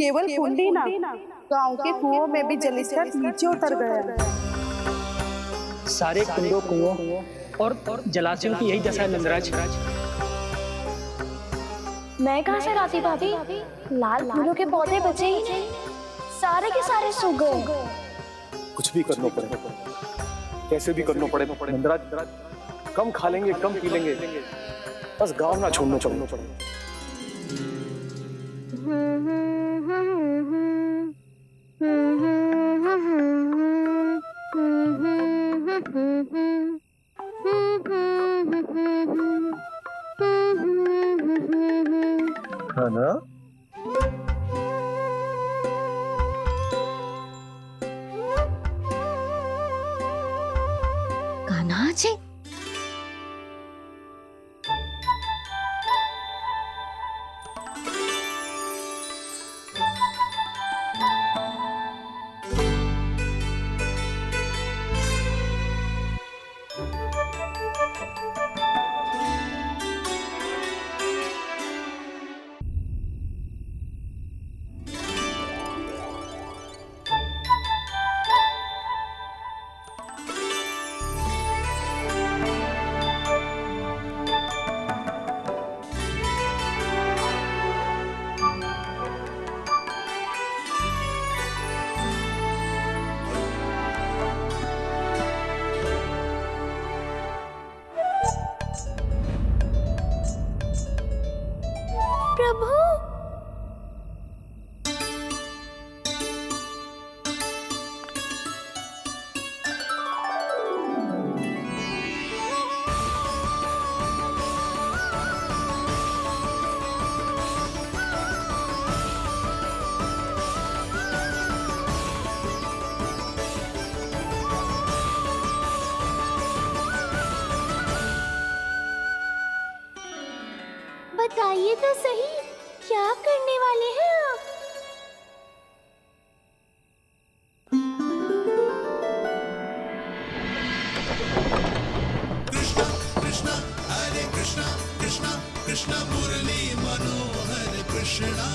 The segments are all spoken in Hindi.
केवल कुंडी ना, गांव के कुओं में भी जलस्तर नीचे उतर गया। सारे कुंडों कुओं और जलाशयों की यही दशा है नंदराज। मैं कहाँ से लाती भाभी? लाल फूलों के पौधे बचे ही नहीं, सारे के सारे सूख गए। कुछ भी करना पड़े, कैसे भी करना पड़े नंदराज, कम खा लेंगे, कम पी लेंगे, बस गांव ना छोड़ना पड़े। है ना? कान्हा जी, प्रभु। बताइए तो सही, क्या करने वाले हैं आप? कृष्णा कृष्णा हरे कृष्णा, कृष्णा कृष्णा मुरली मनोहर कृष्णा,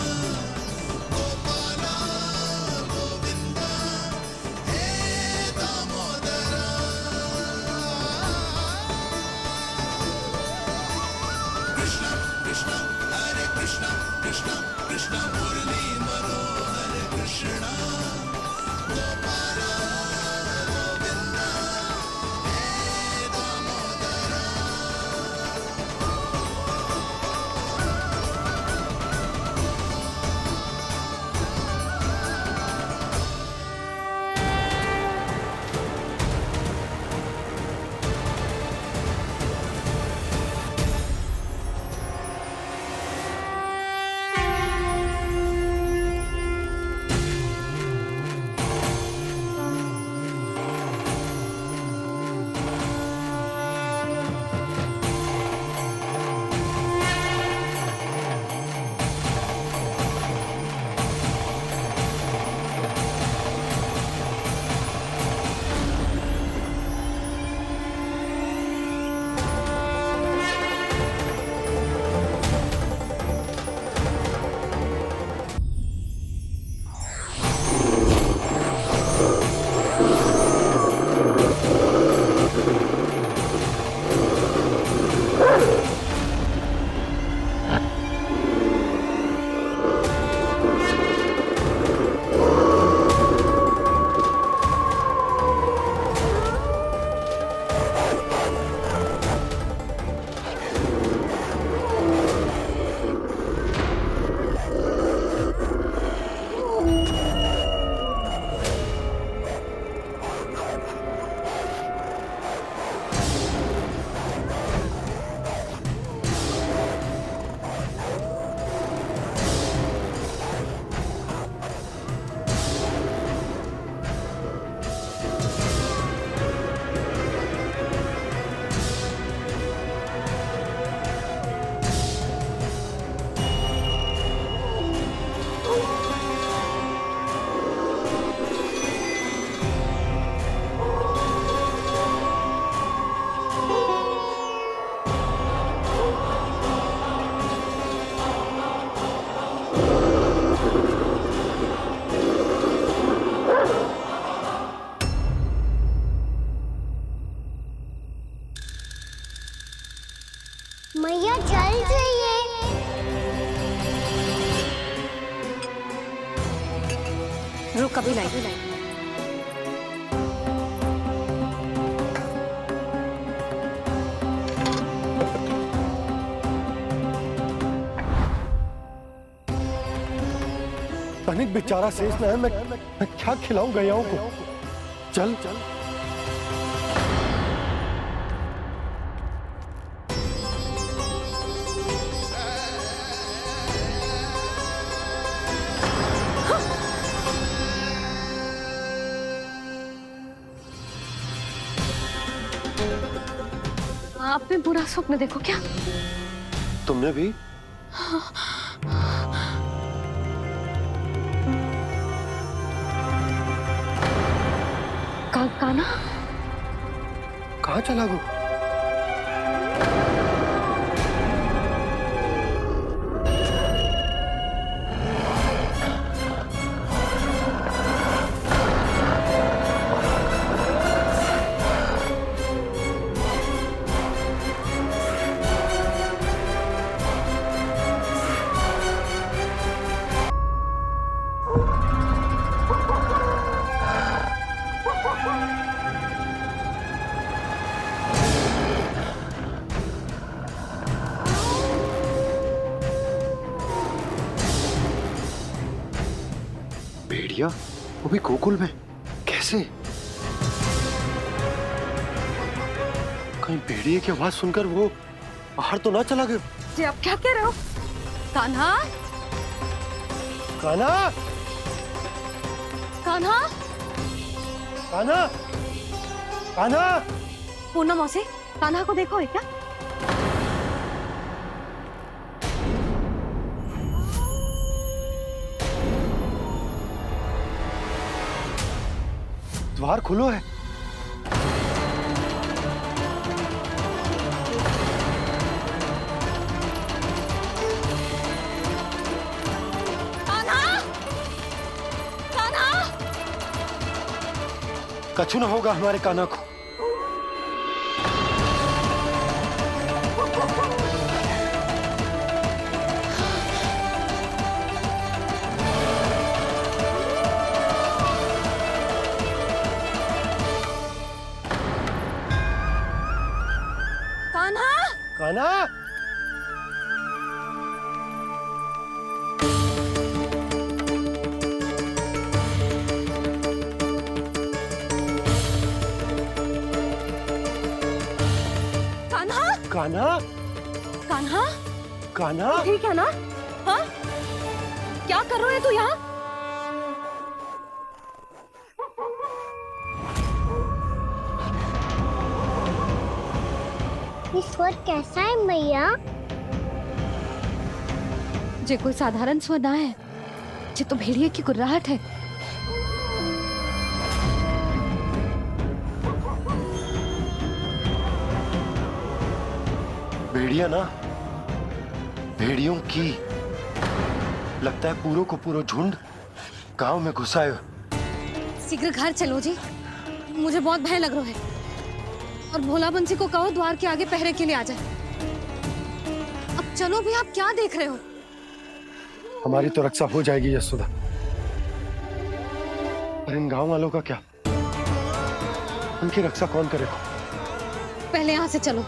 गोपाला गोविंदा हे दामोदरा। कृष्णा कृष्णा हरे कृष्णा, कृष्णा कृष्णा मुरली मनोहर कृष्णा, गोपाला गोविंदा हे दामोदरा। कभी लाई। तनिक बेचारा शेष न है, मैं क्या खिलाऊं गयाओं को। चल चल आपने बुरा स्वप्न देखो क्या? तुमने भी? काना कहाँ चला गो? भेड़िया वो भी गोकुल में कैसे? कहीं भेड़िए की आवाज सुनकर वो बाहर तो ना चला गया? जी आप क्या कह रहे हो? कान्हा, कान्हा, कान्हा, कान्हा, कान्हा। पूनम मौसी, कान्हा को देखो है क्या? द्वार खुलो है। कान्हा, कान्हा, कछु ना होगा हमारे कान्हा को। कान्हा, कान्हा, कान्हा, कान्हा, कान्हा, कान्हा। ठीक है ना? हाँ? क्या कर रहे हो तू यहाँ? ये स्वर कैसा है मैया? जे कोई साधारण स्वर ना है, जे तो भेड़िए की गुर्राहट है। भेड़िया ना, भेड़ियों की लगता है पूरो को पूरो झुंड गांव में घुसा है। शीघ्र घर चलो जी, मुझे बहुत भय लग रहा है। और भोला बंसी को कहो द्वार के आगे पहरे के लिए आ जाए। अब चलो भी, आप क्या देख रहे हो? हमारी तो रक्षा हो जाएगी यशोदा, पर इन गांव वालों का क्या? उनकी रक्षा कौन करेगा? पहले यहाँ से चलो।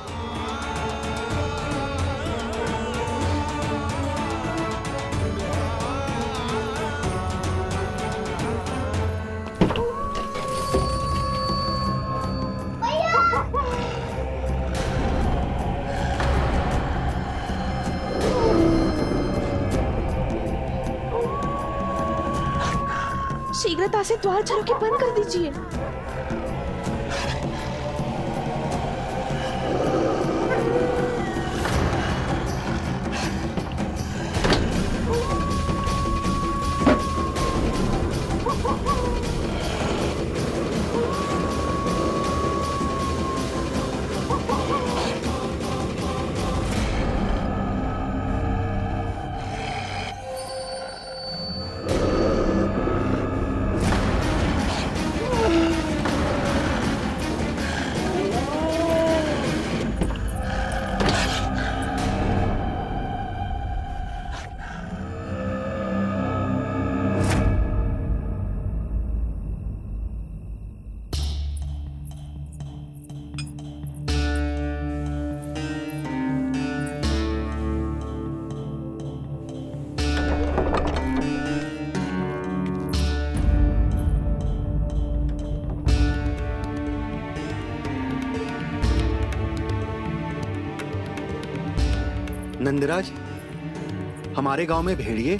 शीघ्रता से द्वार झरोखे बंद कर दीजिए। नंदराज, हमारे गांव में भेड़िए?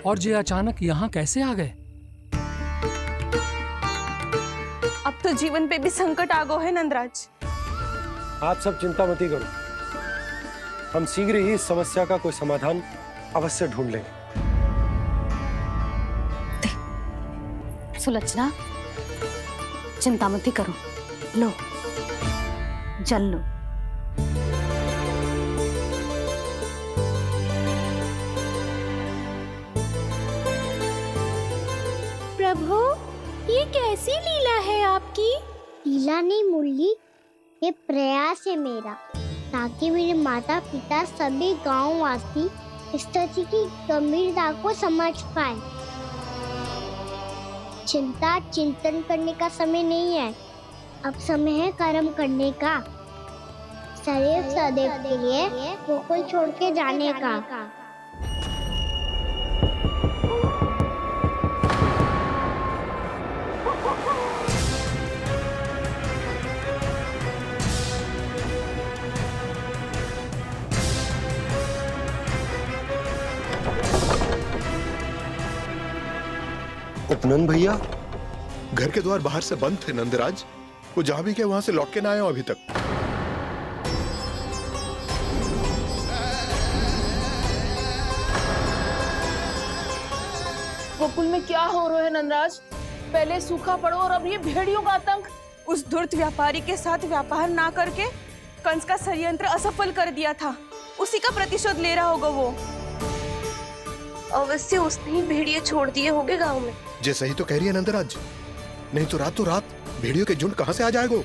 और ये अचानक यहाँ कैसे आ गए? अब तो जीवन पे भी संकट आ गो है नंदराज। आप सब चिंता मत करो, हम शीघ्र ही इस समस्या का कोई समाधान अवश्य ढूंढ लेंगे। सुलक्षणा, चिंता मत करो, लो जल लो। प्रभु, ये कैसी लीला है आपकी? लीला नहीं मुरली, ये प्रयास है मेरा, ताकि मेरे माता पिता सभी गांव वासी स्थिति की गंभीरता को समझ पाए। चिंता चिंतन करने का समय नहीं है, अब समय है कर्म करने का, सदैव सदैव के लिए गोकुल छोड़ के जाने का। उपनंद भैया, घर के द्वार बाहर से बंद थे नंदराज, वो जहां भी गए वहां से लौट के ना आए हो अभी तक। गोकुल में क्या हो रहा है नंदराज? पहले सूखा पड़ो और अब ये भेड़ियों का आतंक। उस धूर्त व्यापारी के साथ व्यापार ना करके कंस का षड्यंत्र असफल कर दिया था, उसी का प्रतिशोध ले रहा होगा वो। अवश्य उसने ही भेड़िए छोड़ दिए होंगे गांव में। जैसे ही तो कह रही है नंदराज, नहीं तो रात भेड़ियों के झुंड कहां से आ जाएगा?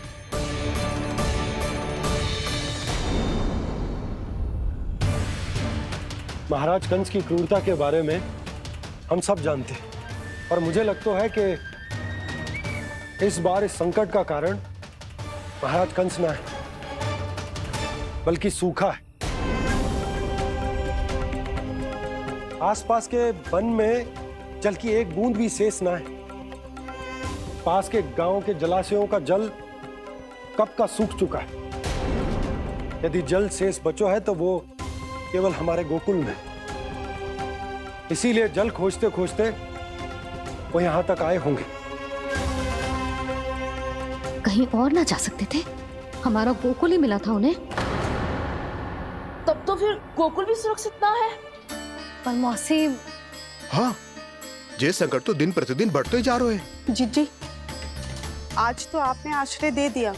महाराज कंस की क्रूरता के बारे में हम सब जानते हैं, और मुझे लगता है कि इस बार इस संकट का कारण महाराज कंस ना है, बल्कि सूखा है। आसपास के वन में जल की एक बूंद भी शेष ना है। पास के गांव के जलाशयों का जल कब का सूख चुका है। यदि जल शेष बचो है तो वो केवल हमारे गोकुल में। इसीलिए जल खोजते खोजते वो यहां तक आए होंगे। कहीं और ना जा सकते थे? हमारा गोकुल ही मिला था उन्हें। तब तो फिर गोकुल भी सुरक्षित ना है। पर मौसी, हाँ, ये संकट तो दिन प्रतिदिन बढ़ते ही जा रहे हैं। जीजी, आज तो आपने आश्रय दे दिया,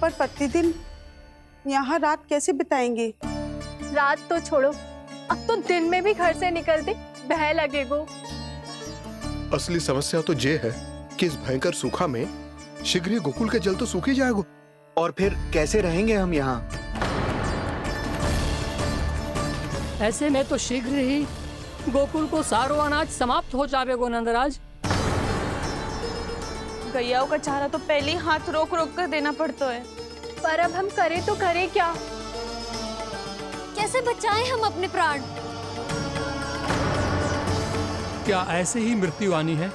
पर प्रतिदिन यहाँ रात कैसे बिताएंगे? रात तो छोड़ो, अब तो दिन में भी घर से निकलते भय लगेगो। असली समस्या तो ये है कि इस भयंकर सूखा में शीघ्र ही गोकुल के जल तो सूख ही जाएगा। और फिर कैसे रहेंगे हम यहाँ? ऐसे में तो शीघ्र ही गोकुल को सारो अनाज समाप्त हो जाएगा नंदराज। गैयाओं का चारा तो पहले ही हाथ रोक रोक कर देना पड़ता है। पर अब हम करें तो करें क्या? कैसे बचाएं हम अपने प्राण? क्या ऐसे ही मृत्यु आनी है,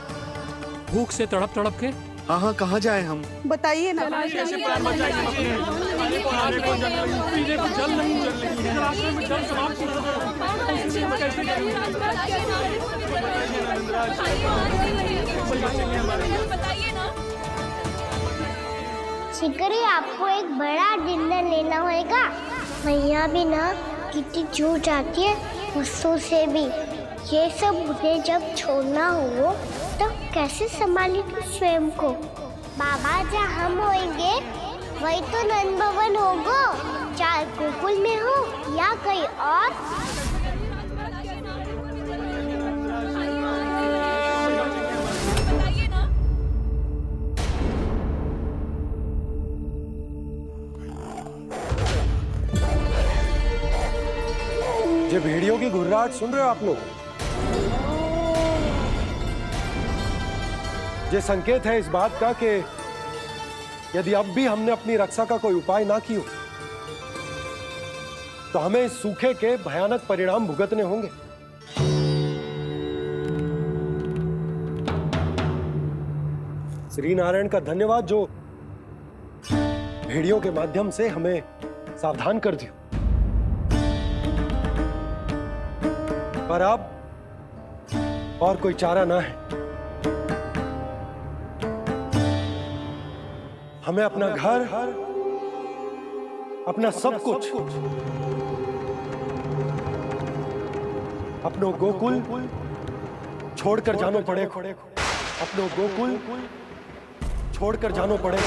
भूख से तड़प तड़प के? हाँ, कहाँ जाएं हम? बताइए ना। शीघ्र ही आपको एक बड़ा निर्णय लेना होगा। मैया भी ना कितनी जूझ जाती है गुस्सों से भी। ये सब उन्हें जब छोड़ना हो तो कैसे संभाले तू स्वयं को? बाबा जहाँ हम होंगे वही तो नंद भवन होगा, चाहे गोकुल में हो या कहीं और। ये भेड़ियों की घुर्राहट सुन रहे हो आप लोग? ये संकेत है इस बात का कि यदि अब भी हमने अपनी रक्षा का कोई उपाय ना किया तो हमें इस सूखे के भयानक परिणाम भुगतने होंगे। श्री नारायण का धन्यवाद जो भेड़ियों के माध्यम से हमें सावधान कर दिया। पर अब और कोई चारा ना है। हमें अपना घर, अपना सब कुछ, अपनो गोकुल छोड़कर जानो पड़े। अपनो गोकुल छोड़कर जानो पड़े।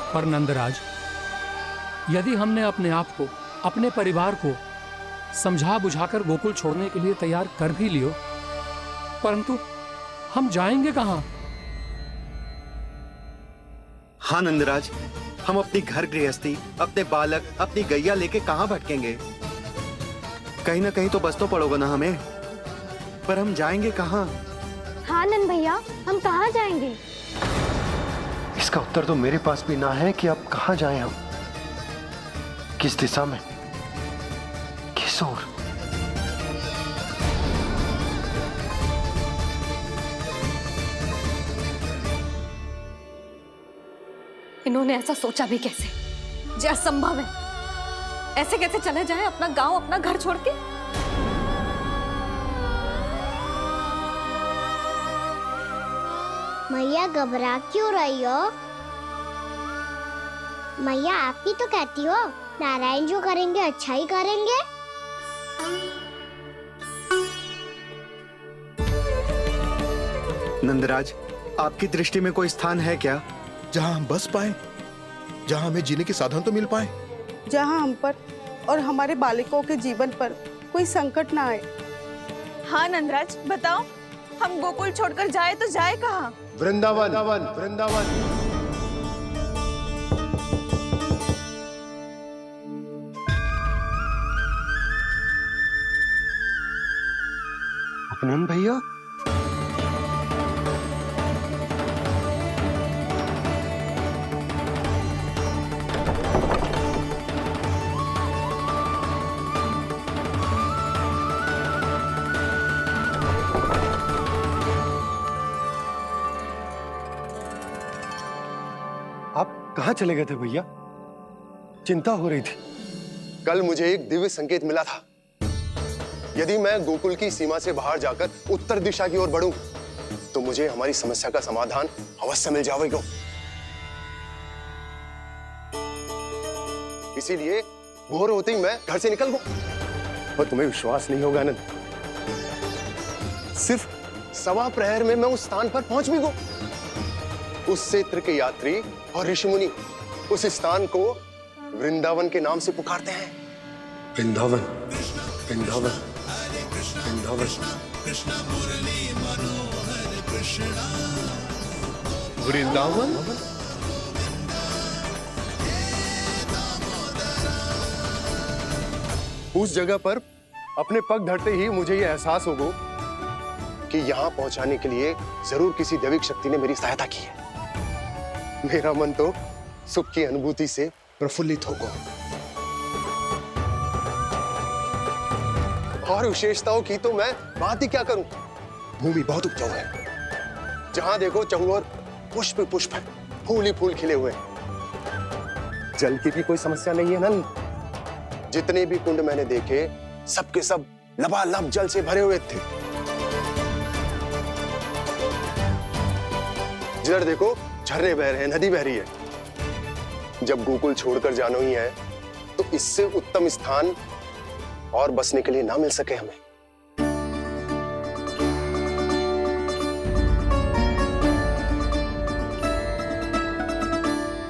पर नंदराज, यदि हमने अपने आप को, अपने परिवार को समझा बुझाकर गोकुल छोड़ने के लिए तैयार कर भी लियो, परंतु हम जाएंगे कहां? हाँ नंदराज, हम अपनी घर गृहस्थी, अपने बालक, अपनी गैया लेके कहां भटकेंगे? कहीं ना कहीं तो बस तो पड़ोगा ना हमें, पर हम जाएंगे कहां? हाँ नंद भैया, हम कहाँ जाएंगे? इसका उत्तर तो मेरे पास भी ना है कि अब कहां जाएं हम, किस दिशा में, किस ओर। इन्होंने ऐसा सोचा भी कैसे? जो असंभव है। ऐसे कैसे चले जाएं अपना गांव, अपना घर छोड़ के? मैया घबरा क्यों रही हो? मैया आप ही तो कहती हो नारायण जो करेंगे अच्छा ही करेंगे। नंदराज, आपकी दृष्टि में कोई स्थान है क्या जहां हम बस पाए, जहां हमें जीने के साधन तो मिल पाए, जहाँ हम पर और हमारे बालकों के जीवन पर कोई संकट ना आए। हाँ नंदराज, बताओ, हम गोकुल छोड़कर जाए तो जाए कहाँ? वृंदावन, वृंदावन। अपनन भैया, आप कहाँ चले गए थे भैया? चिंता हो रही थी। कल मुझे एक दिव्य संकेत मिला था। यदि मैं गोकुल की सीमा से बाहर जाकर उत्तर दिशा की ओर बढ़ूं, तो मुझे हमारी समस्या का समाधान अवश्य मिल जाएगा। इसीलिए भोर होते ही मैं घर से निकल गया। और तुम्हें विश्वास नहीं होगा आनंद, सिर्फ 1.25 प्रहर में मैं उस स्थान पर पहुंच भी गया। उस क्षेत्र के यात्री और ऋषि मुनि उस स्थान को वृंदावन के नाम से पुकारते हैं। वृंदावन, वृंदावन, वृंदावन। वृंदावन। उस जगह पर अपने पग धरते ही मुझे यह एहसास होगा कि यहां पहुंचाने के लिए जरूर किसी दैविक शक्ति ने मेरी सहायता की है। मेरा मन तो सुख की अनुभूति से प्रफुल्लित होगा। और विशेषताओं की तो मैं बात ही क्या करूं। भूमि बहुत उपजाऊ है, जहां देखो चहुओर पुष्प पुष्प है, फूल ही फूल खिले हुए हैं। जल की भी कोई समस्या नहीं है नंद। जितने भी कुंड मैंने देखे, सबके सब लबालब जल से भरे हुए थे। जिधर देखो झरने बह रहे हैं, नदी बह रही है। जब गोकुल छोड़कर जाना ही है तो इससे उत्तम स्थान और बसने के लिए ना मिल सके हमें।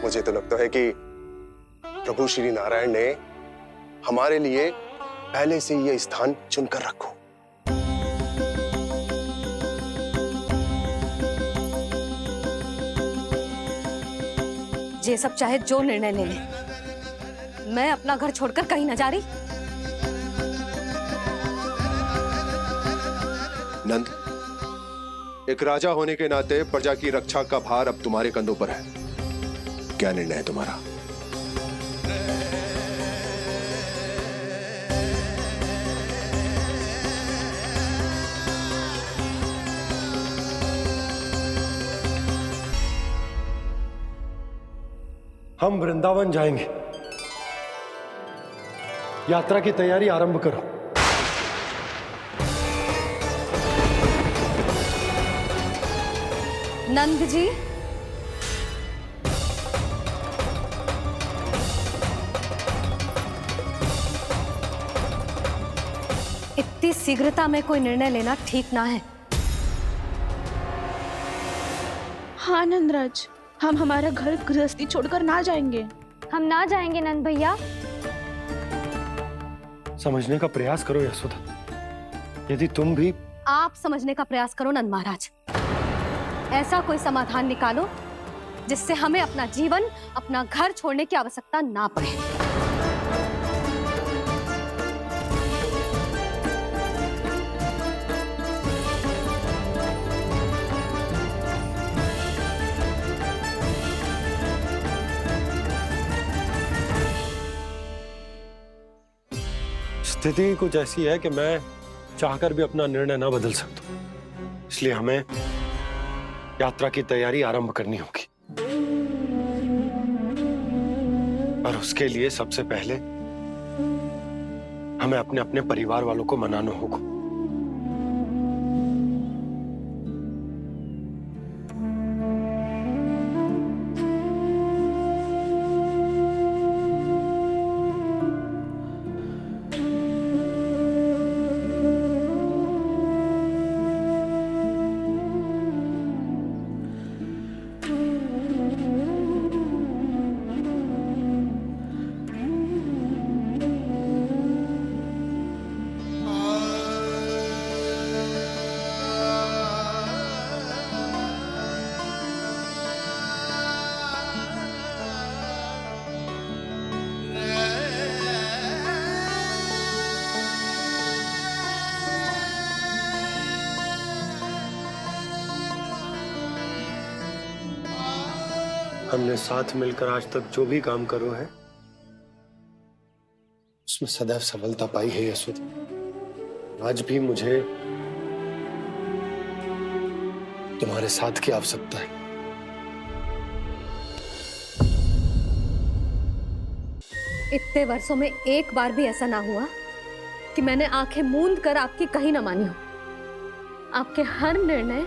मुझे तो लगता है कि प्रभु श्री नारायण ने हमारे लिए पहले से यह स्थान चुनकर रखो। ये सब चाहे जो निर्णय ले ले, मैं अपना घर छोड़कर कहीं न जा रही। नंद, एक राजा होने के नाते प्रजा की रक्षा का भार अब तुम्हारे कंधों पर है। क्या निर्णय है तुम्हारा? हम वृंदावन जाएंगे। यात्रा की तैयारी आरंभ करो। नंद जी, इतनी शीघ्रता में कोई निर्णय लेना ठीक ना है। हाँ नंदराज, हम हमारा घर गृहस्थी छोड़कर ना जाएंगे। हम ना जाएंगे नंद भैया। समझने का प्रयास करो यशोदा। यदि तुम भी आप समझने का प्रयास करो नंद महाराज। ऐसा कोई समाधान निकालो जिससे हमें अपना जीवन, अपना घर छोड़ने की आवश्यकता ना पड़े। स्थिति कुछ ऐसी है कि मैं चाहकर भी अपना निर्णय ना बदल सकता, इसलिए हमें यात्रा की तैयारी आरंभ करनी होगी। और उसके लिए सबसे पहले हमें अपने अपने परिवार वालों को मनाना होगा। हमने साथ मिलकर आज तक जो भी काम करो है उसमें सदैव सफलता पाई है यशोदा। आज भी मुझे तुम्हारे साथ की आवश्यकता है। इतने वर्षों में एक बार भी ऐसा ना हुआ कि मैंने आंखें मूंद कर आपकी कहीं ना मानी हो। आपके हर निर्णय,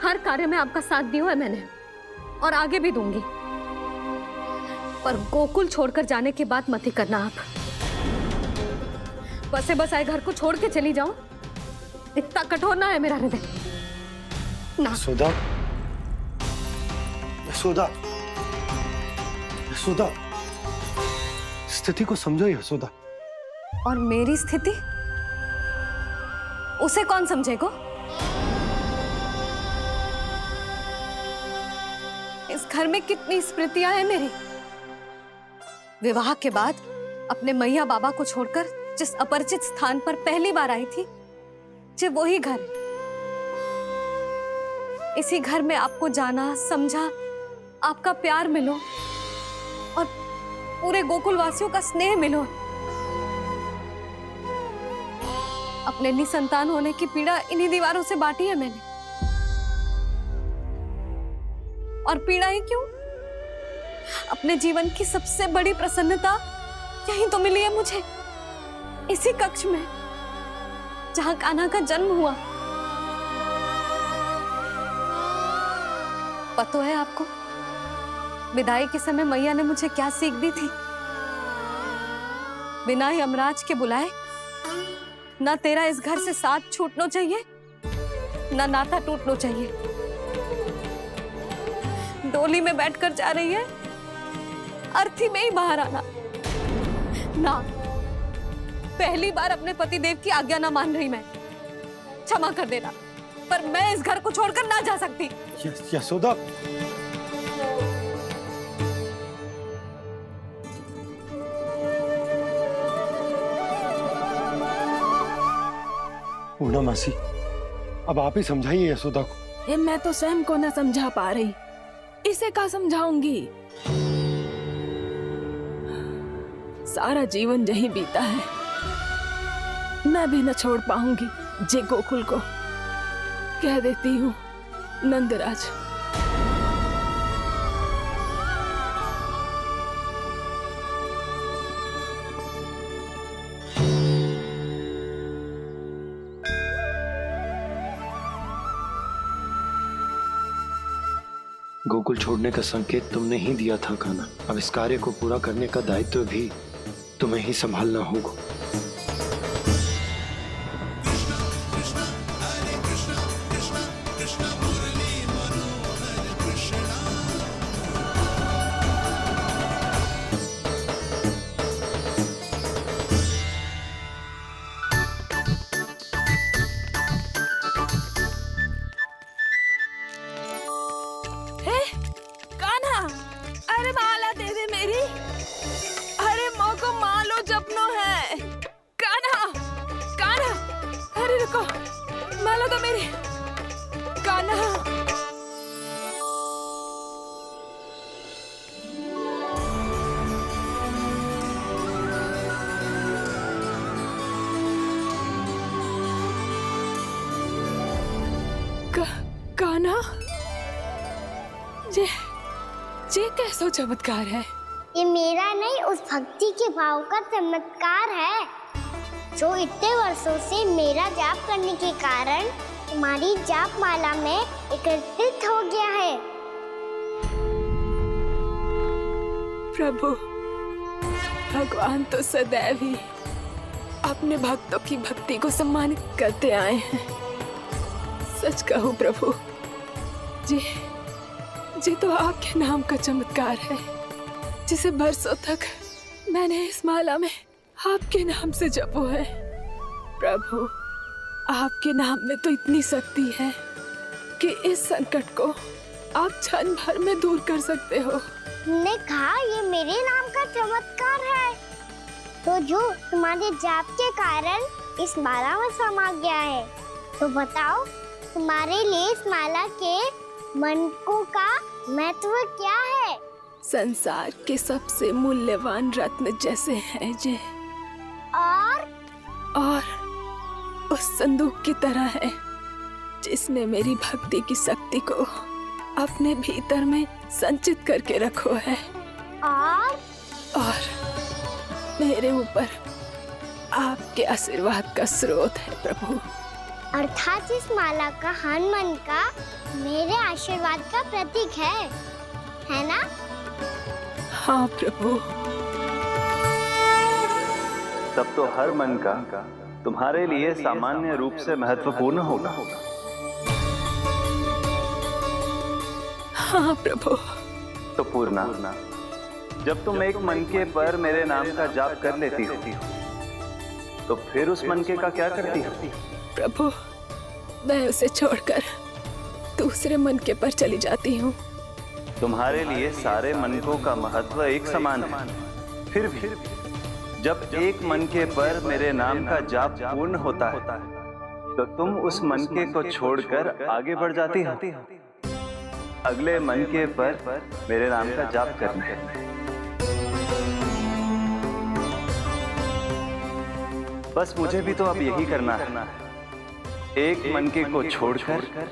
हर कार्य में आपका साथ दिया है मैंने, और आगे भी दूंगी। पर गोकुल छोड़कर जाने की बात मत ही करना आप। बसे बसाए घर को छोड़ के चली जाऊं, इतना कठोर ना है मेरा हृदय ना। यशोदा, यशोदा, यशोदा, स्थिति को समझो यशोदा। और मेरी स्थिति उसे कौन समझेगा? इस घर में कितनी स्मृतियां हैं मेरी। विवाह के बाद अपने मैया बाबा को छोड़कर जिस अपरिचित स्थान पर पहली बार आई थी, जो वही घर। इसी घर में आपको जाना, समझा, आपका प्यार मिलो और पूरे गोकुल वासियों का स्नेह मिलो। अपने निसंतान होने की पीड़ा इन्हीं दीवारों से बांटी है मैंने। और पीड़ा ही क्यों? अपने जीवन की सबसे बड़ी प्रसन्नता यही तो मिली है मुझे, इसी कक्ष में जहां कान्हा का जन्म हुआ। पता है आपको विदाई के समय मैया ने मुझे क्या सीख दी थी? बिना ही यमराज के बुलाए ना तेरा इस घर से साथ छूटना चाहिए, ना नाता टूटना चाहिए। डोली में बैठकर जा रही है, अर्थी में ही बाहर आना। ना, पहली बार अपने पतिदेव की आज्ञा ना मान रही मैं, क्षमा कर देना, पर मैं इस घर को छोड़कर ना जा सकती। यशोदा, पूर्णा मासी, अब आप ही समझाइए यशोदा को। ये मैं तो स्वयं को ना समझा पा रही, इसे क्या समझाऊंगी? सारा जीवन यही बीता है, मैं भी न छोड़ पाऊंगी जे गोकुल को। कह देती हूँ नंदराज। गोकुल छोड़ने का संकेत तुमने ही दिया था कान्हा। अब इस कार्य को पूरा करने का दायित्व भी तुम्हें ही संभालना होगा। अरे माला दे दे मेरी, अरे माँ को मालो जपनो है। कान्हा, कान्हा, अरे रुको, माला दो मेरी। कान्हा, कान्हा, ये कैसा चमत्कार है? ये मेरा नहीं, उस भक्ति के भाव का चमत्कार है जो इतने वर्षों से मेरा जाप करने के कारण तुम्हारी जाप माला में एकत्रित हो गया है। प्रभु, भगवान तो सदैव ही अपने भक्तों की भक्ति को सम्मानित करते आए हैं। सच कहूँ प्रभु, जी तो आपके नाम का चमत्कार है, जिसे बरसों तक मैंने इस माला में आपके नाम से जपो है। प्रभु, आपके नाम में तो इतनी शक्ति है कि इस संकट को आप क्षण भर में दूर कर सकते हो। तुमने कहा ये मेरे नाम का चमत्कार है, तो जो तुम्हारे जाप के कारण इस माला में समा गया है, तो बताओ तुम्हारे लिए इस माला के मनकों का महत्व क्या है? संसार के सबसे मूल्यवान रत्न जैसे हैं जे, और उस संदूक की तरह है जिसने मेरी भक्ति की शक्ति को अपने भीतर में संचित करके रखो है। और मेरे ऊपर आपके आशीर्वाद का स्रोत है प्रभु। अर्थात इस माला का हनुमान का मेरे आशीर्वाद का प्रतीक है ना? हाँ प्रभु। तब तो हर मन का तुम्हारे लिए सामान्य रूप से महत्वपूर्ण होगा। हाँ प्रभु। तो पूर्णा, जब तुम एक मनके पर मेरे नाम का जाप कर लेती हो, तो फिर उस मनके का क्या करती हो? प्रभु, मैं उसे छोड़कर दूसरे मनके पर चली जाती हूँ। तुम्हारे लिए सारे मनकों का महत्व एक समान है। फिर भी जब एक मनके पर मेरे नाम का जाप पूर्ण होता है, तो तुम उस मनके को छोड़कर आगे बढ़ जाती हो अगले मनके पर मेरे नाम का जाप करने। बस मुझे भी तो अब यही करना है, एक मनके को छोड़कर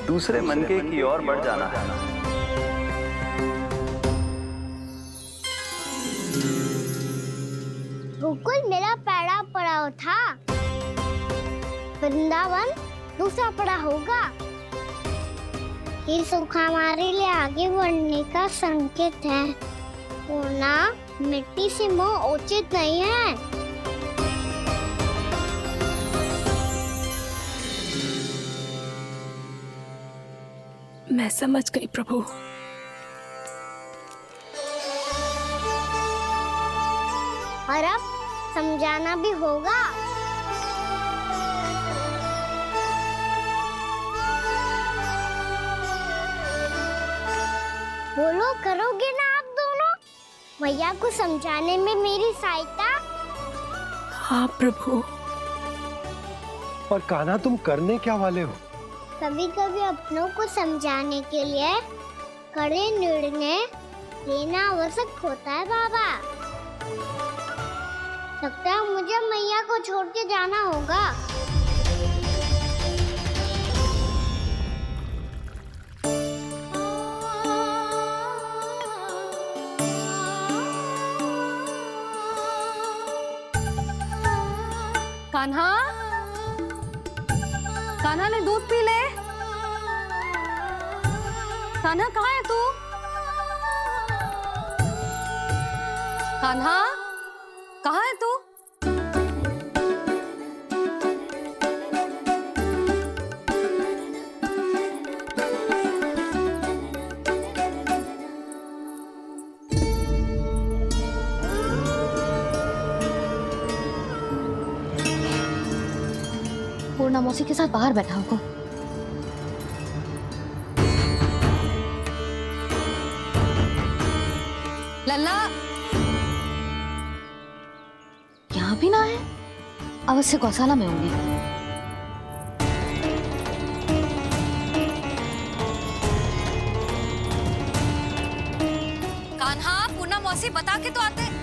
दूसरे मनके की ओर बढ़ जाना है। गोकुल मेरा पहला पड़ाव था, वृंदावन दूसरा पड़ा होगा। ये सुख हमारे लिए आगे बढ़ने का संकेत है। वरना मिट्टी से मोह उचित नहीं है। मैं समझ गई प्रभु। और अब समझाना भी होगा। बोलो, करोगे ना आप दोनों? भैया को समझाने में मेरी सहायता। हाँ प्रभु। और कान्हा, तुम करने क्या वाले हो? कभी कभी अपनों को समझाने के लिए कड़े निर्णय लेना आवश्यक होता है बाबा। लगता है मुझे मैया को छोड़ के जाना होगा। कान्हा, कान्हा ने दूध पी ले। कान्हा कहाँ है तू? कान्हा कहाँ है तू? पूर्णा मौसी के साथ बाहर बैठा होगा। लल्ला यहाँ भी ना है। अवश्य गौशाला में होंगे। कान्हा, पूर्णा मौसी बता के तो आते।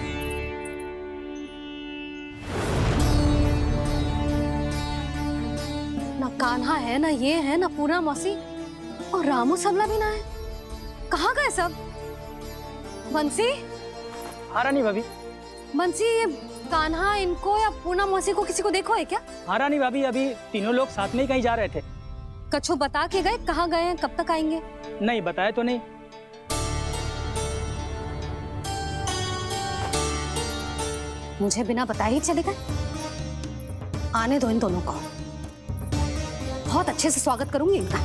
ना कान्हा है, ना ये है, ना पूर्णा मौसी, और रामू सबला भी ना है। कहाँ गए सब? बंसी? हाँ रानी भाभी। बंसी, ये कान्हा इनको या पूर्णा मौसी को किसी को देखो है क्या? हाँ रानी भाभी, अभी तीनों लोग साथ में ही कहीं जा रहे थे। कछु बता के गए कहाँ गए हैं, कब तक आएंगे? नहीं बताया तो नहीं। मुझे बिना बताए ही चले गए। आने दो इन दोनों को, बहुत अच्छे से स्वागत करूंगी इनका।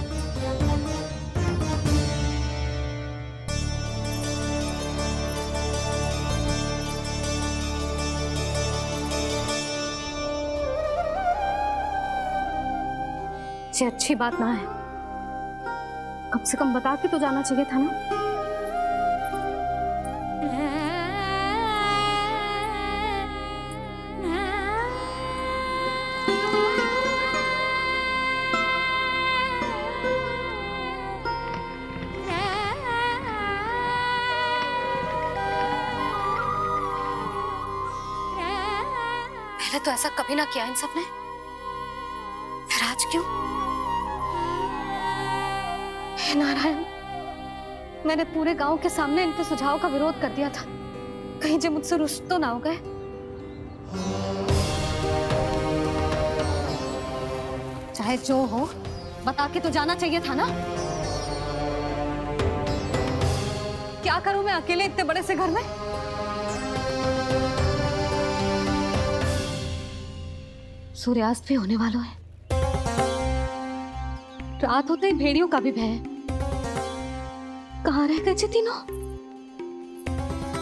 ये अच्छी बात ना है। कम से कम बता के तो जाना चाहिए था ना। पहले तो ऐसा कभी ना किया इन सब ने, फिर आज क्यों? हे नारायण, मैंने पूरे गांव के सामने इनके सुझाव का विरोध कर दिया था। कहीं जो मुझसे रुष्ट तो ना हो गए। चाहे जो हो, बता के तो जाना चाहिए था ना। क्या करूं मैं अकेले इतने बड़े से घर में? सूर्यास्त भी होने वाला है। रात होते ही भेड़ियों का भी भय है। कहाँ रह गए थे तीनों?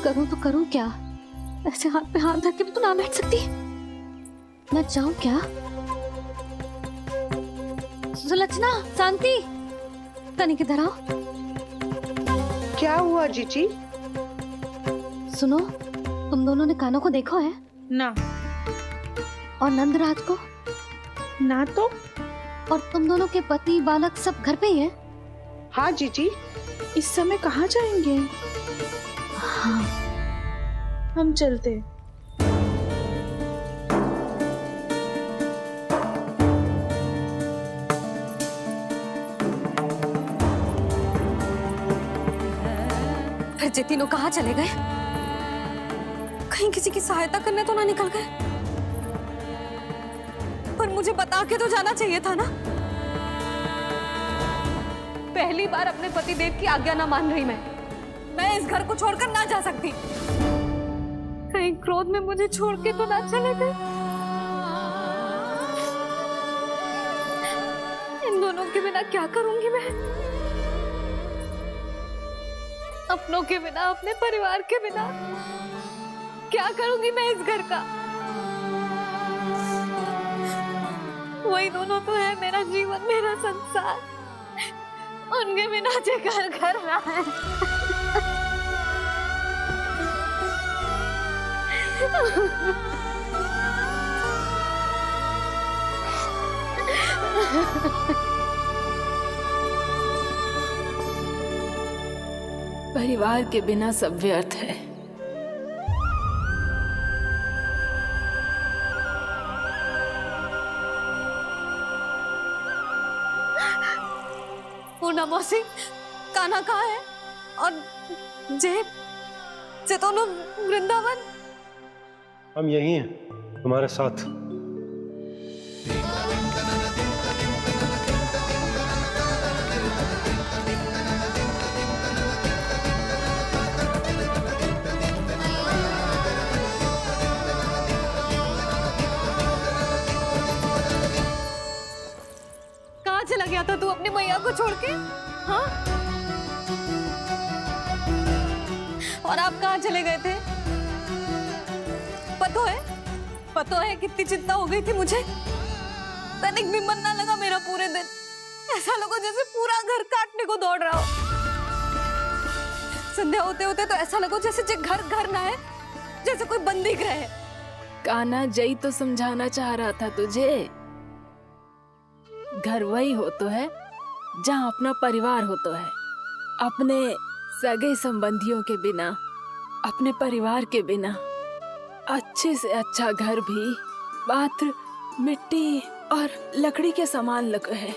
करूं तो करूं क्या? ऐसे हाथ पे हाथ धर के तो ना बैठ सकती। मैं जाऊं क्या? सुलक्षणा, शांति, तनिक इधर आओ। क्या हुआ जीजी? सुनो, तुम दोनों ने कान्हा को देखा है? ना। और नंदराज को? ना तो। और तुम दोनों के पति बालक सब घर पे ही हैं? हाँ जीजी। इस समय कहाँ जाएंगे? हाँ। हम चलते। फिर जे तीनों कहाँ चले गए? कहीं किसी की सहायता करने तो ना निकल गए? पर मुझे बता के तो जाना चाहिए था ना। पहली बार अपने पतिदेव की आज्ञा ना मान रही मैं इस घर को छोड़कर ना जा सकती। कहीं क्रोध में मुझे छोड़ के तो ना चले गए। इन दोनों के बिना क्या करूंगी मैं? अपनों के बिना, अपने परिवार के बिना क्या करूंगी मैं इस घर का? वही दोनों तो है मेरा जीवन, मेरा संसार। उनके बिना जे घर घर रहा है। परिवार के बिना सब व्यर्थ है। पूर्णा मौसी, कान्हा कहाँ है? और जे दोनों वृंदावन? हम यही हैं तुम्हारे साथ। कहाँ चला गया था तू अपनी मैया को छोड़ के? हाँ? और आप कहाँ चले गए थे? पता है कितनी चिंता हो गई थी मुझे। तनिक भी मन ना लगा मेरा पूरे दिन। ऐसा लगा जैसे पूरा घर काटने को दौड़ रहा हो। संध्या होते होते तो ऐसा लगा जैसे घर घर ना है, जैसे कोई बंदी गृह है। कान्हा जई तो समझाना चाह रहा था तुझे। घर वही हो तो है जहाँ अपना परिवार हो तो है। अपने सगे संबंधियों के बिना, अपने परिवार के बिना अच्छे से अच्छा घर भी पात्र मिट्टी और लकड़ी के समान लगो है,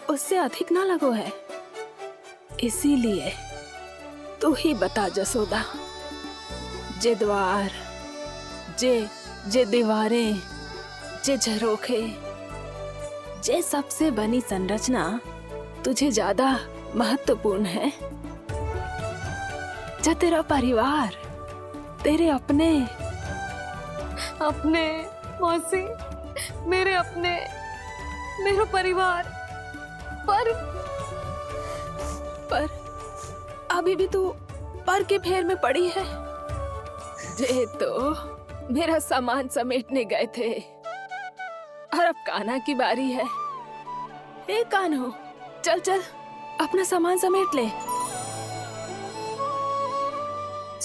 उससे अधिक ना लगो है। इसीलिए तू ही बता जसोदा, जे द्वार, जे दीवारें, जे झरोखे, जे सबसे बनी संरचना तुझे ज्यादा महत्वपूर्ण है? जो तेरा परिवार, तेरे अपने मौसी, मेरा परिवार। पर अभी भी तू पर के फेर में पड़ी है। जे तो मेरा सामान समेटने गए थे और अब कान्हा की बारी है। हे कान्हो, चल चल अपना सामान समेट ले।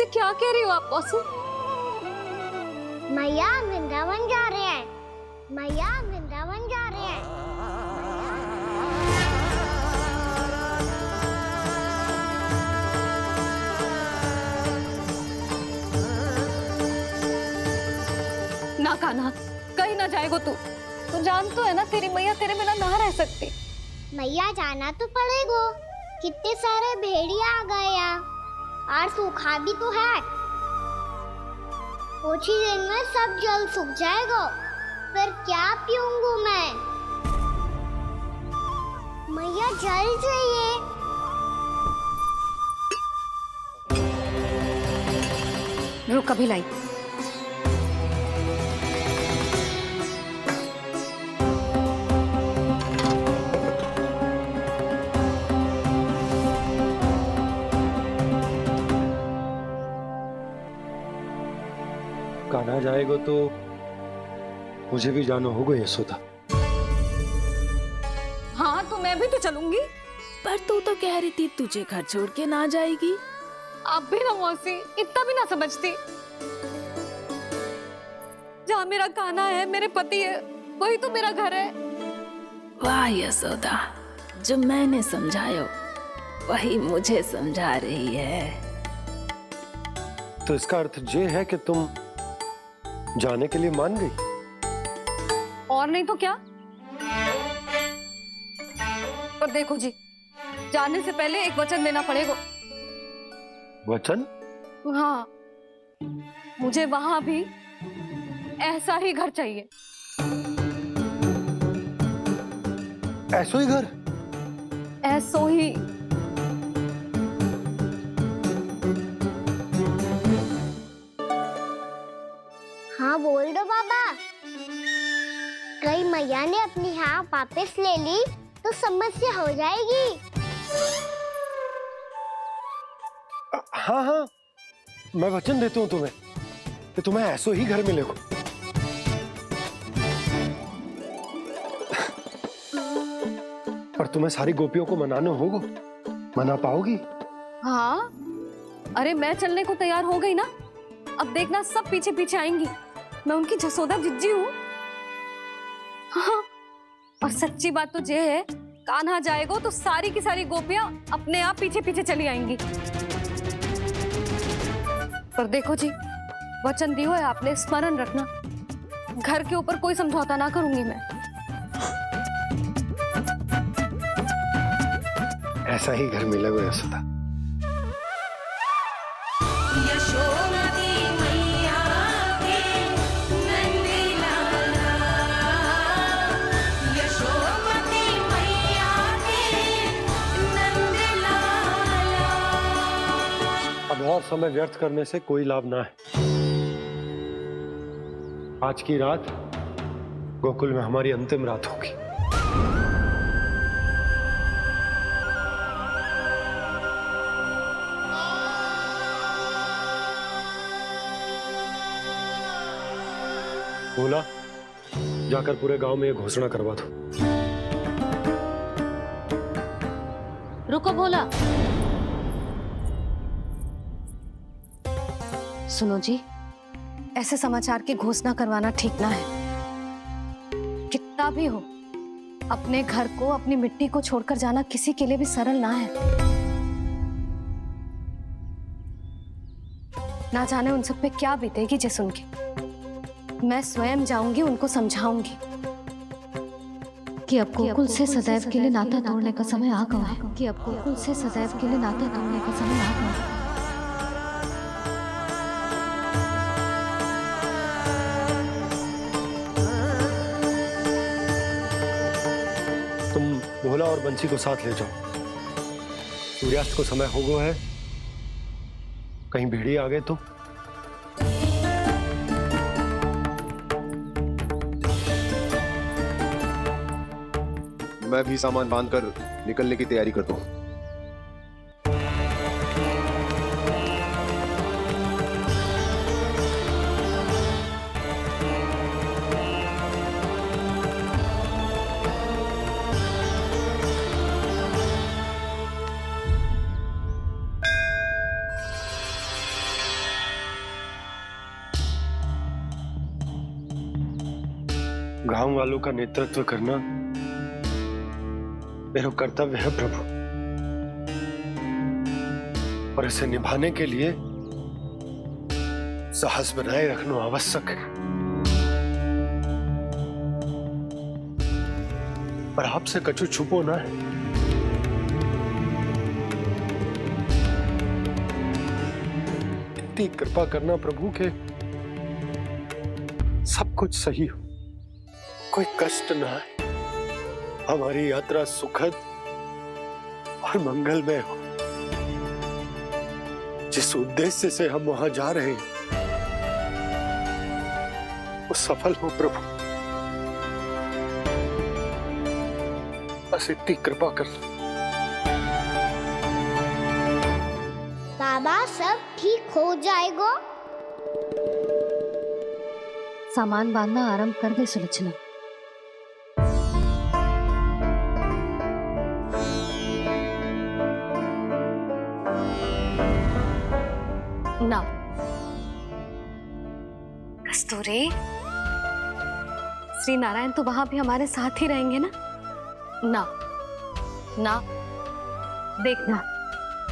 क्या कह रही हो आप मौसी? मैया वृंदावन जा रहे हैं। मैया वृंदावन जा रहे हैं। ना कान्हा, कहीं ना जाएगो तू। तू जान तो है ना तेरी मैया तेरे बिना ना रह सकती। मैया जाना तो पड़ेगा। कितने सारे भेड़िया आ गए यहाँ, और सूखा भी तो है। कुछ ही दिन में सब जल सूख जाएगा, फिर क्या पीऊंगी मैं? मैया जल चाहिए। रुक, अभी लाई। कान्हा जाएगा तो मुझे भी जाना होगा यशोदा। हाँ तो मैं भी तो चलूंगी। पर तू तो कह रही थी तुझे घर छोड़ के ना जाएगी। आप भी ना मौसी, इतना भी ना समझती। जहाँ मेरा कान्हा है, मेरे पति है, वही तो मेरा घर है। वाह यशोदा, जो मैंने समझायो वही मुझे समझा रही है। तो इसका अर्थ ये है कि तुम जाने के लिए मान गई? और नहीं तो क्या। पर देखो जी, जाने से पहले एक वचन देना पड़ेगा। वचन? हाँ, मुझे वहां भी ऐसा ही घर चाहिए। ऐसा ही घर? ऐसो ही। हाँ बोल दो बाबा। कहीं मैया ने अपनी हाँ वापस ले ली तो समस्या हो जाएगी। हाँ हाँ, मैं वचन देता हूँ तुम्हें कि तुम्हें ऐसो ही घर मिलेगा। पर तुम्हें सारी गोपियों को मनाना होगा। मना पाओगी? हाँ, अरे मैं चलने को तैयार हो गई ना। अब देखना सब पीछे पीछे आएंगी। मैं उनकी जसोदा जिज्जी हूँ। हाँ, और सच्ची बात तो ये है, कान्हा जाएगा तो सारी की सारी गोपियां अपने आप पीछे पीछे चली आएंगी। पर देखो जी, वचन दियो है आपने, स्मरण रखना। घर के ऊपर कोई समझौता ना करूंगी मैं। ऐसा ही घर मिलेगा यशोदा। यशोमती मैया के नंदी लाला, यशोमती मैया के नंदी लाला। अब और समय व्यर्थ करने से कोई लाभ ना है। आज की रात गोकुल में हमारी अंतिम रात होगी। बोला, जाकर पूरे गांव में ये घोषणा करवा दो। रुको भोला। सुनो जी, ऐसे समाचार की घोषणा करवाना ठीक ना है। कितना भी हो, अपने घर को, अपनी मिट्टी को छोड़कर जाना किसी के लिए भी सरल ना है। ना जाने उन सब पे क्या बीतेगी जे सुन के। मैं स्वयं जाऊंगी, उनको समझाऊंगी कि अब गोकुल से सदैव के लिए नाता तोड़ने का समय आ गया है। कि अब गोकुल से सदैव के लिए नाता तोड़ने का समय आ गया है। तुम भोला और बंसी को साथ ले जाओ। सूर्यास्त को समय हो गया है, कहीं भेड़िए आ गए तो। मैं भी सामान बांधकर निकलने की तैयारी करता हूँ। गांव वालों का नेतृत्व करना मेरा कर्तव्य है प्रभु, और इसे निभाने के लिए साहस बनाए रखना आवश्यक है। पर आपसे कछु छुपो ना है। इतनी कृपा करना प्रभु के सब कुछ सही हो, कोई कष्ट ना है, हमारी यात्रा सुखद और मंगलमय हो। जिस उद्देश्य से हम वहां जा रहे हैं वो सफल हो प्रभु, बस इतनी कृपा कर। बाबा सब ठीक हो जाएगा। सामान बांधना आरंभ कर दे सुलोचना। ना कस्तूरी, श्री नारायण तो वहां भी हमारे साथ ही रहेंगे ना? ना ना, देखना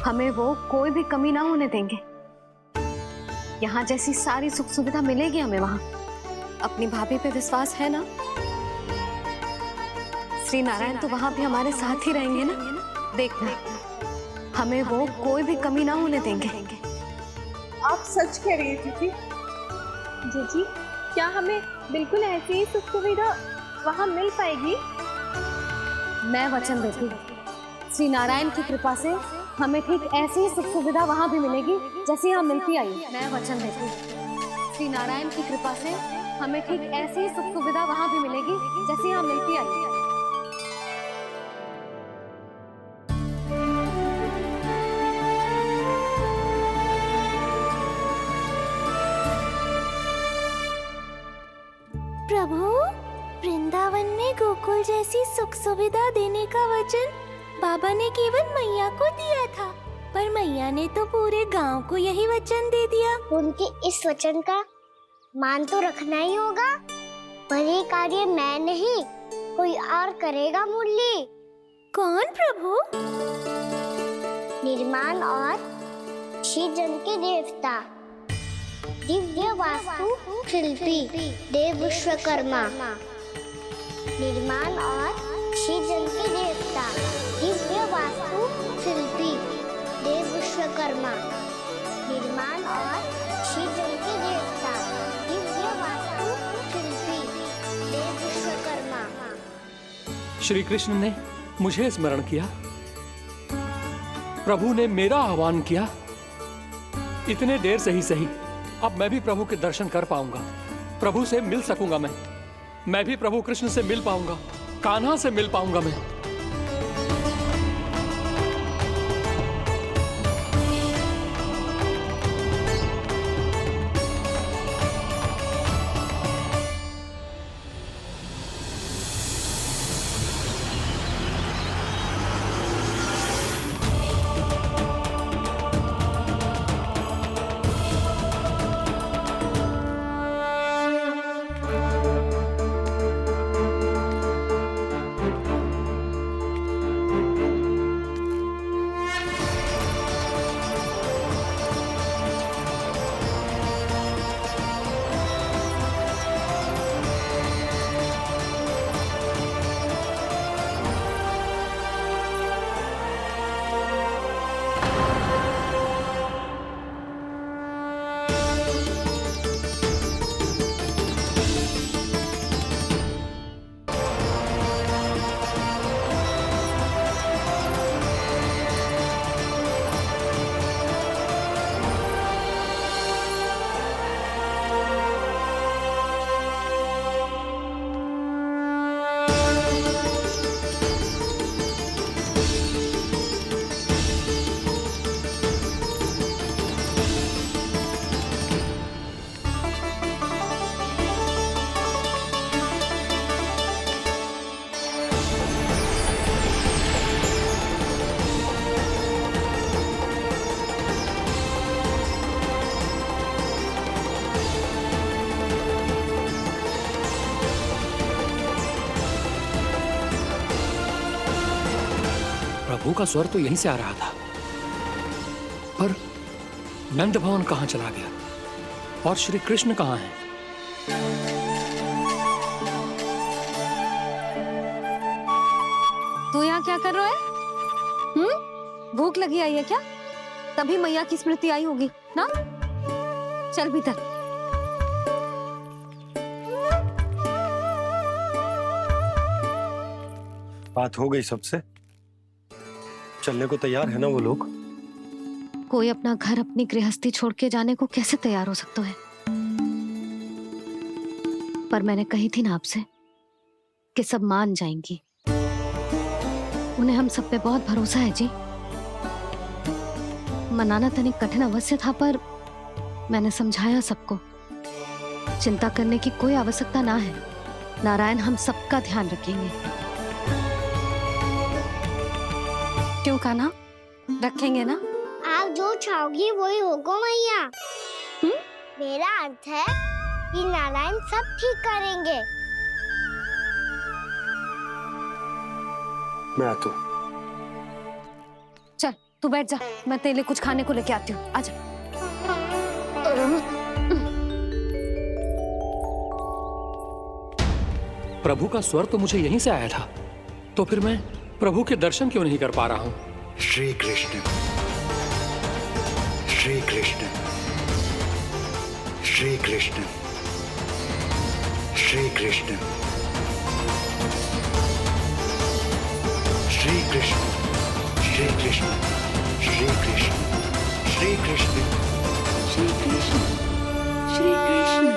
हमें वो कोई भी कमी ना होने देंगे। यहाँ जैसी सारी सुख सुविधा मिलेगी हमें वहां। अपनी भाभी पे विश्वास है ना? श्री नारायण तो वहां भी हमारे साथ ही रहेंगे ना? देखना हमें वो कोई भी कमी ना होने देंगे। आप सच कह रही है जीजी। जीजी, क्या हमें बिल्कुल ऐसी ही सुख सुविधा वहाँ मिल पाएगी? मैं वचन देती हूँ, श्री नारायण की कृपा से हमें ठीक ऐसी ही सुख सुविधा वहाँ भी मिलेगी जैसी यहाँ मिलती आई है। मैं वचन देती हूँ, श्री नारायण की कृपा से हमें ठीक ऐसी ही सुख सुविधा वहाँ भी मिलेगी जैसी यहाँ मिलती आई है। प्रभु, वृंदावन में गोकुल जैसी सुख सुविधा देने का वचन बाबा ने केवल मैया को दिया था, पर मैया ने तो पूरे गांव को यही वचन दे दिया। उनके इस वचन का मान तो रखना ही होगा, पर ये कार्य मैं नहीं कोई और करेगा। मुरली कौन प्रभु? निर्माण और श्रीजन के देवता, दिव्य वास्तु शिल्पी देव विश्वकर्मा। निर्माण और श्रीजन के देवता, दिव्य वास्तु शिल्पी देव विश्वकर्मा। निर्माण और श्रीजन के देवता, दिव्य वास्तु शिल्पी देव विश्वकर्मा। श्री कृष्ण ने मुझे स्मरण किया, प्रभु ने मेरा आह्वान किया। इतने देर से ही सही, अब मैं भी प्रभु के दर्शन कर पाऊंगा, प्रभु से मिल सकूंगा। मैं भी प्रभु कृष्ण से मिल पाऊंगा, कान्हा से मिल पाऊंगा मैं। प्रभु का स्वर तो यहीं से आ रहा था, पर नंद भवन कहां चला गया और श्री कृष्ण कहां हैं? तू यहाँ क्या कर रहा है? भूख लगी आई है क्या? तभी मैया की स्मृति आई होगी ना? चल भीतर। बात हो गई सबसे? चलने को तैयार है ना वो लोग? कोई अपना घर अपनी गृहस्थी छोड़ के जाने को कैसे तैयार हो सकता है? पर मैंने कही थी ना आपसे कि सब मान जाएंगी। उन्हें हम सब पे बहुत भरोसा है जी। मनाना तनिक कठिन अवश्य था, पर मैंने समझाया सबको। चिंता करने की कोई आवश्यकता ना है, नारायण हम सबका ध्यान रखेंगे। क्यों कान्हा, रखेंगे ना? आप जो चाहोगी वही होगा मैया। मेरा अर्थ है कि नारायण सब ठीक करेंगे। मैं आता हूँ। चल तू बैठ जा, मैं तेरे लिए कुछ खाने को लेके आती हूँ। आजा। प्रभु का स्वर तो मुझे यहीं से आया था, तो फिर मैं प्रभु के दर्शन क्यों नहीं कर पा रहा हूँ? श्री कृष्ण, श्री कृष्ण, श्री कृष्ण, श्री कृष्ण, श्री कृष्ण, कृष्ण श्री कृष्ण श्री कृष्ण श्री कृष्ण श्री कृष्ण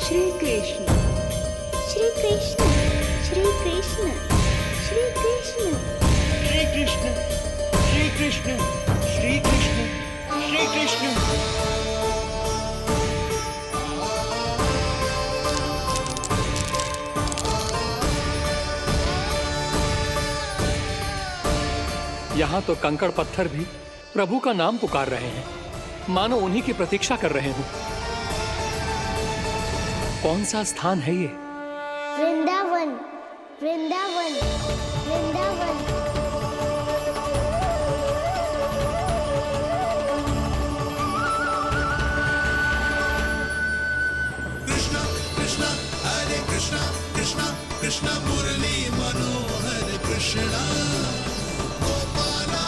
श्री कृष्ण श्री कृष्ण श्री कृष्ण श्री कृष्ण श्री कृष्ण श्री कृष्ण श्री कृष्ण श्री कृष्ण। यहाँ तो कंकड़ पत्थर भी प्रभु का नाम पुकार रहे हैं, मानो उन्हीं की प्रतीक्षा कर रहे हो। कौन सा स्थान है ये? वृंदावन वृंदावन वृंदावन। कृष्णा कृष्णा हरे कृष्णा कृष्णा कृष्णा मुरली मनोहर कृष्णा गोपाला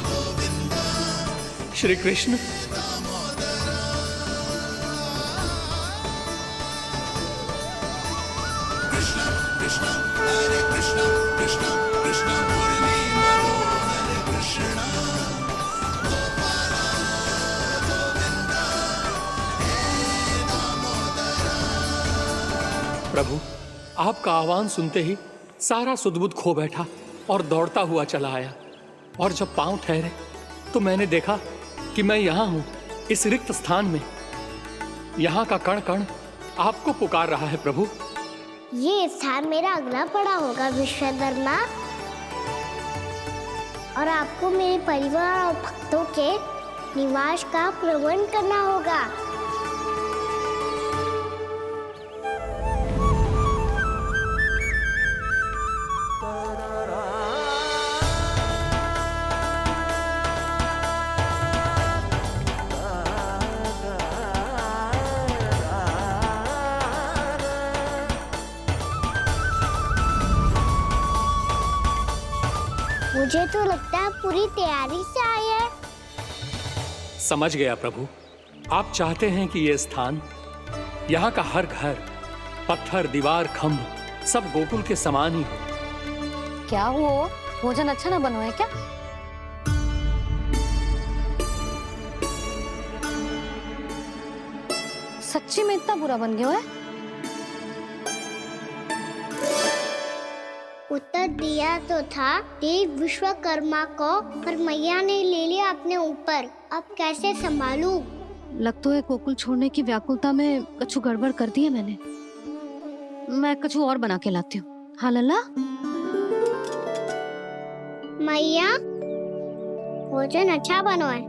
गोविंदा श्री कृष्ण। कृष्णा कृष्णा हरे कृष्णा कृष्णा कृष्णा मुरली मनोहर कृष्णा गोपाला गोविंदा हे दामोदरा। प्रभु, आपका आह्वान सुनते ही सारा सुध-बुध खो बैठा और दौड़ता हुआ चला आया। और जब पांव ठहरे तो मैंने देखा कि मैं यहाँ हूँ, इस रिक्त स्थान में। यहाँ का कण कण आपको पुकार रहा है प्रभु। ये स्थान मेरा अगला पड़ा होगा विश्वकर्मा, और आपको मेरे परिवार और भक्तों के निवास का प्रबंध करना होगा। मुझे तो लगता है पूरी तैयारी से आए हैं। समझ गया प्रभु, आप चाहते हैं कि ये स्थान, यहाँ का हर घर, पत्थर, दीवार, खम्भ सब गोकुल के समान ही हो। क्या हुआ? भोजन अच्छा ना बनो है क्या? सच्ची में इतना बुरा बन गया है? उत्तर दिया तो था देव विश्वकर्मा को, पर मैया ने ले लिया अपने ऊपर। अब कैसे संभालूं? लग तो है गोकुल छोड़ने की व्याकुलता में कछु गड़बड़ कर दी है मैंने। मैं कछु और बना के लाती हूँ। हाँ लल्ला? मैया, भोजन अच्छा बनो है,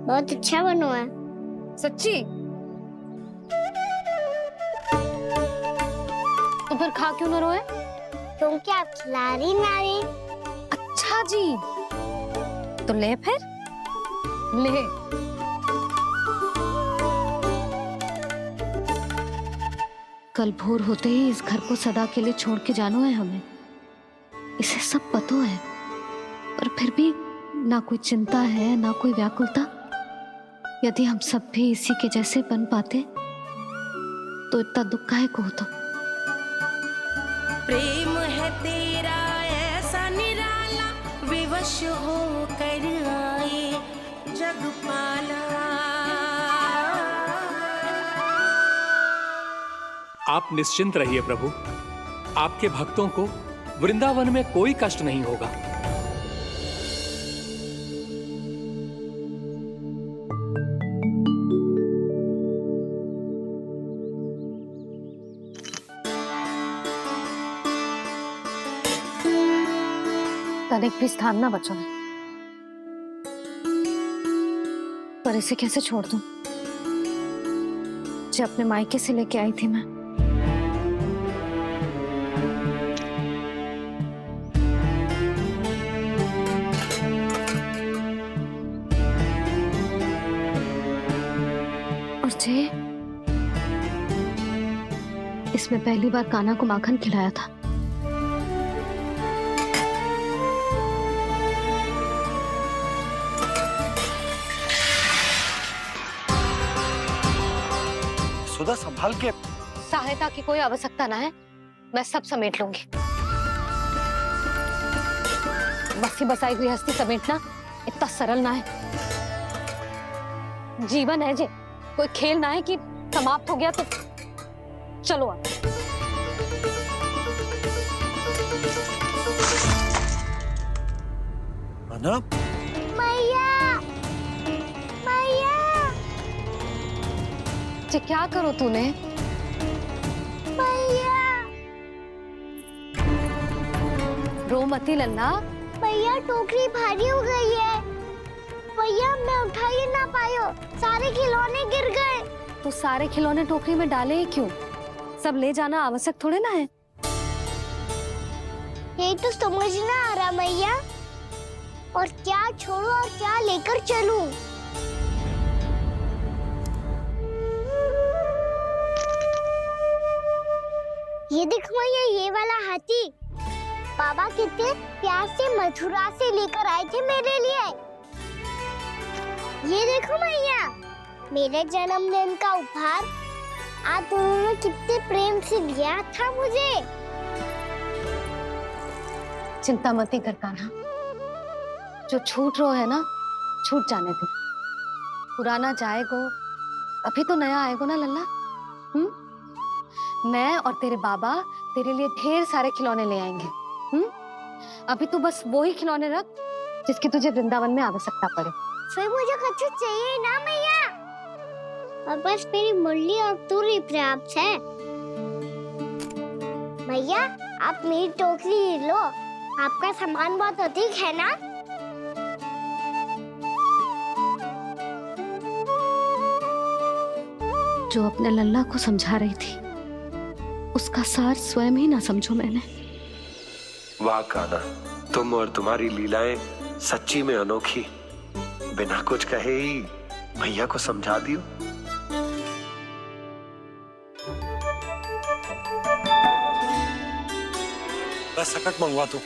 बहुत अच्छा बनो है। सच्ची? तो फिर खा क्यों न रोए? क्योंकि आप खिला रही नारी। अच्छा जी, तो ले फिर ले। कल भोर होते ही इस घर को सदा के लिए छोड़ के जाना है हमें। इसे सब पता है, पर फिर भी ना कोई चिंता है ना कोई व्याकुलता। यदि हम सब भी इसी के जैसे बन पाते तो इतना दुख काहे को होता। प्रेम है तेरा ऐसा निराला, विवश हो कर आए जगपाला। आप निश्चिंत रहिए प्रभु, आपके भक्तों को वृंदावन में कोई कष्ट नहीं होगा। तनिक भी स्थान ना बचो है, पर इसे कैसे छोड़ दूं? जो अपने मायके से लेके आई थी मैं। और जे इसमें पहली बार कान्हा को माखन खिलाया था। सुधा संभाल के। सहायता की कोई आवश्यकता ना है, मैं सब समेट लूंगी। बसी बसाई गृहस्थी समेटना इतना सरल ना है। जीवन है जे, कोई खेल ना है कि समाप्त हो गया तो चलो आप। मैया, मैया। जे क्या करो तूने? मैया, रो मती लल्ला। भैया टोकरी भारी हो गई है। भैया मैं उठा ही ना पायो, सारे खिलौने गिर गए। तो सारे खिलौने टोकरी में डाले ही क्यों? सब ले जाना आवश्यक थोड़े ना है। यही तो समझ ना आ रहा मैया, और क्या छोड़ू और क्या लेकर चलूं? ये देखो मैया, ये वाला हाथी बाबा कितने प्यार से मथुरा से लेकर आए थे मेरे लिए। ये देखो मैया, मेरे जन्मदिन का उपहार आप दोनों ने कितने प्रेम से दिया था मुझे। चिंता मती कर कान्हा, जो छूट रो है ना, छूट जाने दे। पुराना जाएगो, अभी तो नया आएगो ना लल्ला। मैं और तेरे बाबा तेरे लिए ढेर सारे खिलौने ले आएंगे। अभी तू बस वो ही खिलौने रख जिसकी तुझे वृंदावन में आवश्यकता पड़े। फिर मुझे कुछ चाहिए ना मैया, और बस मेरी मुरली और तू ही पर्याप्त है। मैया आप मेरी टोकरी लो, आपका सामान बहुत अधिक है ना। जो अपने लल्ला को समझा रही थी, उसका सार स्वयं ही ना समझो मैंने। वाह कान्हा, तुम और तुम्हारी लीलाएं सच्ची में अनोखी। बिना कुछ कहे ही भैया को समझा दियो। बस सकट मंगवा तू।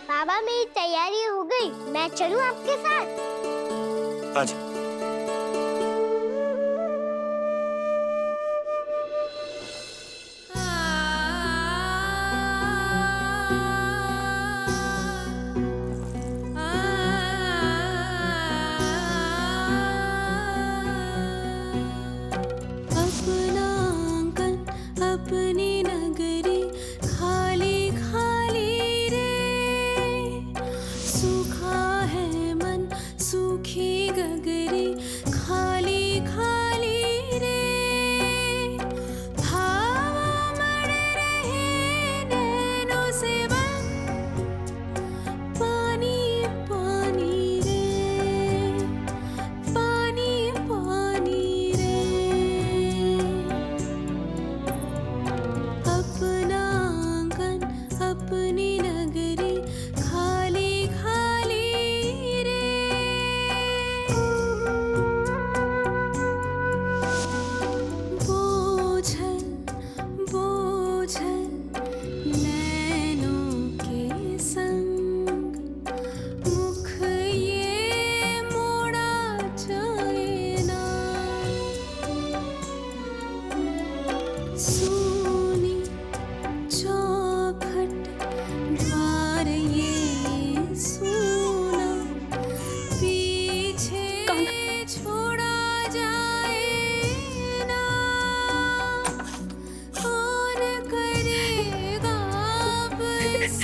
बाबा मेरी तैयारी हो गई, मैं चलूं आपके साथ? आजा। अपनी नगरी खाली खाली रे, सूखा है मन सूखी गगरी खाली खाली रे, भाव मर रहे नैनों से बन पानी पानी रे, पानी पानी रे। अपना आंगन अपनी नगरी खाली खाली रे, बोझल बोझल नैनों के संग, मुख ये मोड़ा जाए ना। सोनी चौखट द्वार ये सोना, पीछे छोड़ा जाए ना। कौन करेगा अब इस